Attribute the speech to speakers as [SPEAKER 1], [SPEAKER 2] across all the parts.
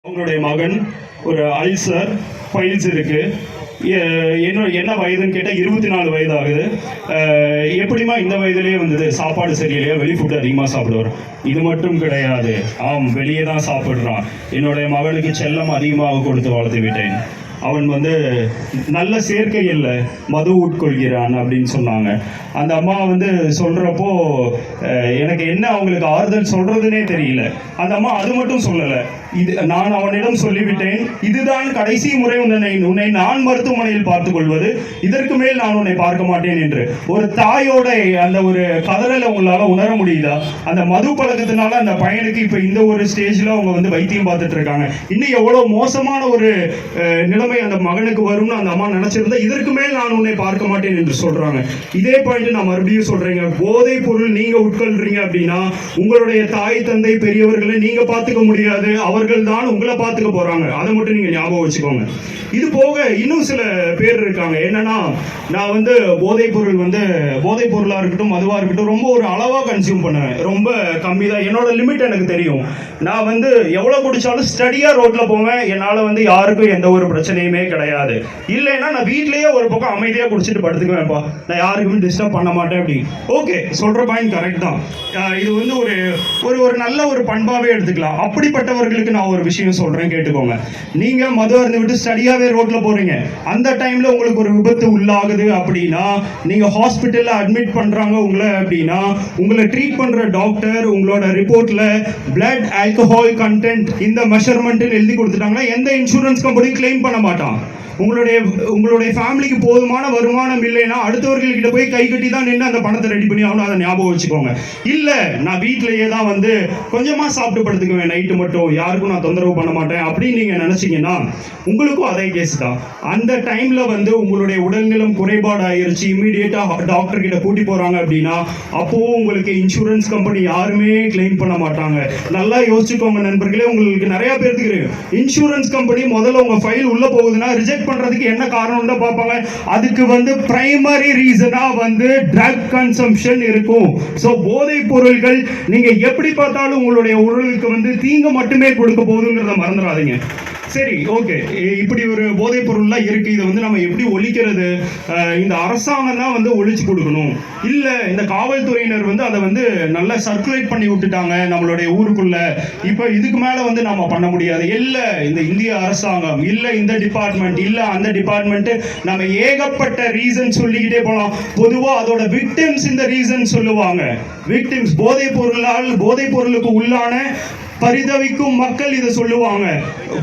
[SPEAKER 1] அவங்களுடைய மகன் ஒரு அல்சர் பைல்ஸ் இருக்கு. என்ன வயதுன்னு கேட்டால் 24 வயது ஆகுது. எப்படிமா இந்த வயதுலேயே வந்தது? சாப்பாடு சரியில்லையா? வெளி ஃபுட்டு அதிகமாக சாப்பிடுவார். இது மட்டும் கிடையாது, வெளியே தான் சாப்பிட்றான். என்னுடைய மகனுக்கு செல்லம் அதிகமாக கொடுத்து வளர்த்து விட்டேன். அவன் நல்ல சேர்க்கை இல்லை, மது உட்கொள்கிறான் அப்படின்னு சொன்னாங்க. அந்த அம்மா சொல்கிறப்போ எனக்கு என்ன அவங்களுக்கு ஆறுதல் சொல்கிறதுனே தெரியல. அந்த அம்மா அது மட்டும் சொல்லலை, நான் அவனிடம் சொல்லிவிட்டேன், இதுதான் கடைசி முறை உன்னை நான் மருத்துவமனையில் பார்த்துக் கொள்வது, இதற்கு மேல் நான் உன்னை பார்க்க மாட்டேன் என்று. ஒரு தாயோட அந்த ஒரு கதறலை உங்களால் உணர முடியுதா? அந்த மது பழக்கத்தினால அந்த பையனுக்கு இப்போ இந்த ஒரு ஸ்டேஜில் அவங்க வைத்தியம் பார்த்துட்டு இருக்காங்க. இன்னும் எவ்வளோ மோசமான ஒரு நிலைமை அந்த மகனுக்கு வரும்னு அந்த அம்மா நினைச்சிருந்தா, இதற்கு மேல் நான் உன்னை பார்க்க மாட்டேன் என்று சொல்றாங்க. இதே பாயிண்ட் நான் மறுபடியும் சொல்றேங்க, போதை பொருள் நீங்க உட்கொள்றீங்க அப்படின்னா உங்களுடைய தாய் தந்தை பெரியவர்களை நீங்க பார்த்துக்க முடியாது, அவர்கள் தான் உங்களை பார்த்துக்க போறாங்க. அதை மட்டும் நீங்க ஞாபகம் வச்சுக்கோங்க. இது போக இன்னும் சில பேர் இருக்காங்க. என்னன்னா, நான் போதைப் பொருளா இருக்கட்டும், மதுவா இருக்கட்டும், ரொம்ப ஒரு அளவா கன்சியூம் பண்ணுவேன். ரொம்ப கம்மி தான். என்னோட லிமிட் எனக்கு தெரியும். நான் எவ்வளவு குடிச்சாலும் ஸ்டடியா ரோட்ல போவேன். என்னால யாருக்கும் எந்த ஒரு பிரச்சனையுமே கிடையாது. இல்லைன்னா நான் வீட்லயே ஒரு பக்கம் அமைதியா குடிச்சிட்டு படுத்துக்குவேன்ப்பா, நான் யாருக்குமே டிஸ்டர்ப் பண்ண மாட்டேன் அப்படி. ஓகே, சொல்ற பாயிண்ட் கரெக்ட் தான். இது ஒரு நல்ல ஒரு பண்பாவே எடுத்துக்கலாம். அப்படிப்பட்டவர்களுக்கு நான் ஒரு விஷயம் சொல்றேன், கேட்டுக்கோங்க. நீங்க மது அருந்து விட்டு ஸ்டடியாவே ரோட்ல போறீங்க, அந்த டைம்ல உங்களுக்கு ஒரு விபத்து உள்ளாகுது அப்படின்னா, நீங்க ஹாஸ்பிட்டல்ல அட்மிட் பண்றாங்க உங்களை அப்படின்னா, உங்களை ட்ரீட் பண்ற டாக்டர் உங்களோட ரிப்போர்ட்ல பிளட் ஆல்கஹால் கண்டென்ட் இந்த மெஷர்மெண்ட் எழுதி கொடுத்துட்டாங்கன்னா எந்த இன்சூரன்ஸ் கம்பெனியும் கிளைம் பண்ண மாட்டான். உங்களுடைய ஃபேமிலிக்கு போதுமான வருமானம் இல்லைன்னா அடுத்தவர்கள்கிட்ட போய் கை கட்டி தான் நின்று அந்த பணத்தை ரெடி பண்ணி ஆகணும். அதை ஞாபகம் வச்சுக்கோங்க. இல்லை, நான் வீட்டிலேயே தான் கொஞ்சமாக சாப்பிட்டு படுத்துக்குவேன், நைட்டு மட்டும் யாருக்கும் நான் தொந்தரவு பண்ண மாட்டேன் அப்படின்னு நீங்கள் நினச்சிங்கன்னா உங்களுக்கும் அதே கேஸ் தான். அந்த டைமில் உங்களுடைய உடல்நலம் குறைபாடு ஆயிருச்சு, இம்மீடியட்டாக டாக்டர் கிட்ட கூட்டி போகிறாங்க அப்படின்னா அப்போவும் உங்களுக்கு இன்சூரன்ஸ் கம்பெனி யாருமே கிளைம் பண்ண மாட்டாங்க. நல்லா யோசிச்சுக்கோங்க நண்பர்களே. உங்களுக்கு நிறைய பேருக்கு இன்சூரன்ஸ் கம்பெனி முதல்ல உங்கள் ஃபைல் உள்ளே போகுதுன்னா ரிஜெக்ட் பண்றதுக்கு என்ன காரணம் தான் பார்ப்பாங்க. அதுக்கு பிரைமரி ரீசனா ட்ரக் கன்சம்ப்ஷன் இருக்கும். சோ போதை பொருட்கள் நீங்க எப்படி பார்த்தாலும் உங்களுடைய உடலுக்கு தீங்கு மட்டுமே கொடுக்க போகுதுங்கிறத மறந்துடாதீங்க. சரி, ஓகே, இப்படி ஒரு போதைப் பொருள்லாம் இருக்கு. இதை நம்ம எப்படி ஒழிக்கிறது? இந்த அரசாங்கம் தான் ஒழிச்சு கொடுக்கணும். இல்ல இந்த காவல்துறையினர் அதை நல்லா சர்க்குலேட் பண்ணி விட்டுட்டாங்க நம்மளுடைய ஊருக்குள்ள. இப்ப இதுக்கு மேல நாம பண்ண முடியாது. இல்ல இந்த இந்திய அரசாங்கம், இல்ல இந்த டிபார்ட்மெண்ட், இல்ல அந்த டிபார்ட்மெண்ட், நம்ம ஏகப்பட்ட ரீசன் சொல்லிக்கிட்டே போலாம். பொதுவா அதோட விக்டிம்ஸ் இந்த ரீசன் சொல்லுவாங்க. விக்டிம்ஸ் போதைப் பொருளுக்கு உள்ளான பரிதவிக்கும் மக்கள் இதை சொல்லுவாங்க.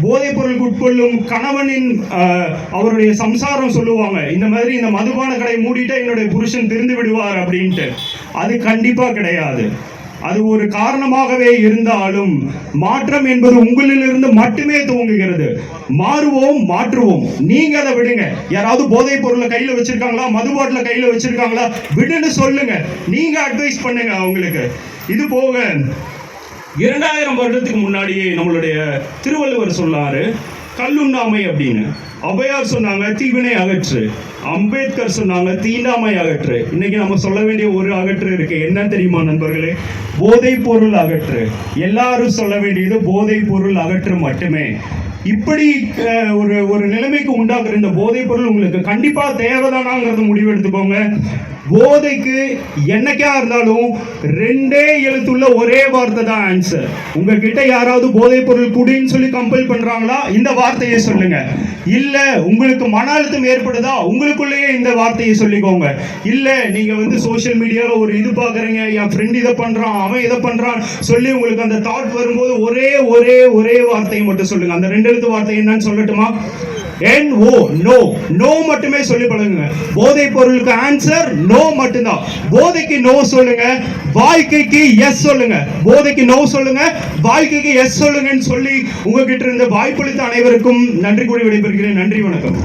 [SPEAKER 1] போதைப் பொருளுக்கு உட்கொள்ளும் கணவனின் அவருடைய சம்சாரம் சொல்லுவாங்க, இந்த மாதிரி இந்த மதுபான கடை மூடிட்டா என்னுடைய புருஷன் திருந்து விடுவார் அப்படின்ட்டு. அது கண்டிப்பா கிடையாது. அது ஒரு காரணமாகவே இருந்தாலும் மாற்றம் என்பது உங்களிலிருந்து மட்டுமே துவங்குகிறது. மாற்றுவோம். நீங்க அதை விடுங்க. யாராவது போதைப் பொருளை கையில வச்சிருக்காங்களா, மது பாட்டில கையில வச்சிருக்காங்களா, விடுன்னு சொல்லுங்க. நீங்க அட்வைஸ் பண்ணுங்க அவங்களுக்கு. இது போக 2000 வருடத்துக்கு முன்னாடியே நம்மளுடைய திருவள்ளுவர் சொன்னாரு கல்லுண்ணாமை அப்படின்னு. ஔவையார் சொன்னாங்க தீவினை அகற்று. அம்பேத்கர் சொன்னாங்க தீண்டாமை அகற்று. இன்னைக்கு நம்ம சொல்ல வேண்டிய ஒரு அகற்று இருக்கு. என்ன தெரியுமா நண்பர்களே? போதைப் பொருள் அகற்று. எல்லாரும் சொல்ல வேண்டியது போதைப் பொருள் அகற்று மட்டுமே. இப்படி ஒரு நிலைமைக்கு உண்டாக்குற இந்த போதைப் பொருள் உங்களுக்கு கண்டிப்பா தேவைதானாங்கிறது முடிவு எடுத்துக்கோங்க. போதைக்கு என்னைக்கா இருந்தாலும் 2 எழுத்துள்ள ஒரே வார்த்தை தான் ஆன்சர். உங்ககிட்ட யாராவது போதைப் பொருள் குடின்னு சொல்லி கம்பல் பண்றாங்களா, இந்த வார்த்தையை சொல்லுங்க. இல்ல உங்களுக்கு மன அழுத்தம் ஏற்படுதா, உங்களுக்குள்ளேயே இந்த வார்த்தையை சொல்லிக்கோங்க. இல்ல நீங்க சோசியல் மீடியால ஒரு இது பாக்குறீங்க, என் ஃப்ரெண்ட் இதை பண்றான், அவன் இதை பண்றான் சொல்லி உங்களுக்கு அந்த தாட் வரும்போது ஒரே வார்த்தையை மட்டும் சொல்லுங்க. அந்த 2 எழுத்து வார்த்தை என்னன்னு சொல்லட்டுமா? நோ மட்டுமே சொல்லி பழகுங்க. போதைப் பொருளுக்கு ஆன்சர் நோ மட்டும்தான். போதைக்கு நோ சொல்லுங்க, வாழ்க்கைக்கு எஸ் சொல்லுங்க. போதைக்கு நோ சொல்லுங்க, வாழ்க்கைக்கு எஸ் சொல்லுங்கன்னு சொல்லி உங்ககிட்ட இருந்து வாய்ப்பளித்த அனைவருக்கும் நன்றி கூறி விடைபெறுகிறேன். நன்றி, வணக்கம்.